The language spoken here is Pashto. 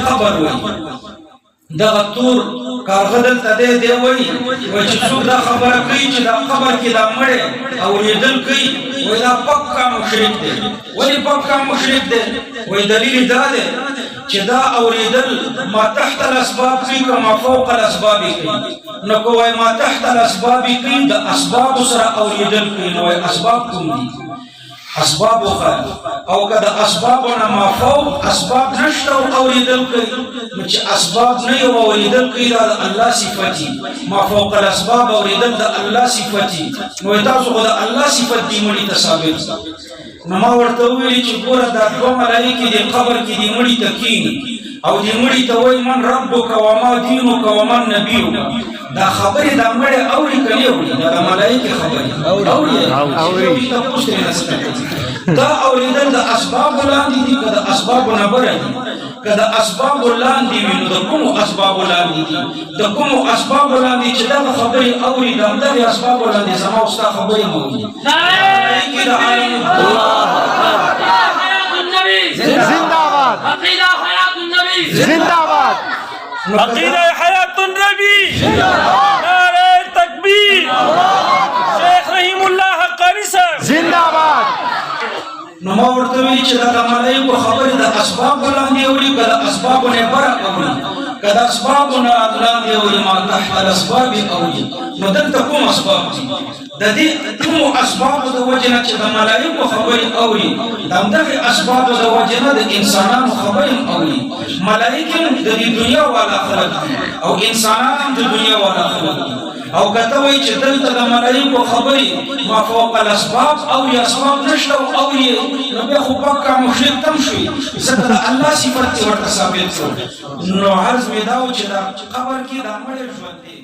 قبر وي دغه تور کارغه دلته دی وایي چې څوک دا خبره کوي چې دا قبر کې دا مړی اورېدل کوي وایي دا پکا مشرک دی. ولې پکا مشرک دی؟ وایي دلیل دا دی چې دا اورېدل ما تحت الاسباب کوي که ما فوق الاسباب کوي. نو که وایي ما تحت الاسباب کوي د اسبابو سره اورېدل کوي نو وایي اسباب کوم دي؟ اسباب وخا او که د اسبابو نه ما فوق اسباب نشته او اورېدل کوي نو چې اسباب نه یو اورېدل کوي دا د الله صفتي ما فوق الاسباب اورېدل د الله صفتي نو تاسو خو د الله صفت دی مړي ته ثابت. نو ما ورته وویل چې ګوره دا دوه ملایکې د قبر کې دې مړي ته کښېني او دې مړي ته وایي من ربک وما دینک ومن نبیک. دا خبرې دا مړی اوري که نه اوري؟ دا د ملایکې خبرې اوري. تپوس ترې نشته. دا اورېدل د اسبابو لاندې دي که د اسبابو نه بره دي؟ که د اسبابو لاندې وي نو د کومو اسبابو لاندې دي؟ د کومو اسبابو لاندې چې دغه خبرې اوري د همدغې اسبابو لاندې زما او ستا خبرې مه اوري. ملایکې د عالم زنده‌باد عقیده حیات النبی زنده‌باد عقیده حیات النبی نعره تکبیر شیخ رحیم الله حقانی صاحب زنده‌باد. نو ما ورته ویلي چې دا د ملایکو خبرې د اسبابو لاندې اوري که د اسبابو نه بره اوري؟ که د اسبابو نه لاندې اوري ما تحت الاسباب اوري. نو دلته کوم اسباب دي؟ د دې کومو اسبابو د وجې نه چې د ملایکو خبرې اوري د همدغې اسبابو د وجې نه د انسانانو خبرې هم اوري. ملایکې هم د دې دنیا والا خلک دي او انسانان هم د دنیا والا خلک دي. او کته وایي چې دلته د ملایکو خبرې ما فوق الاسباب اوري اسباب نشته او اوري نو بیا خو پکا مشرک تم شوي ځکه د الله صفت ورته ثابت کړو. نو عرض مې دا و چې دا قبر کې دا مړی ژوند دی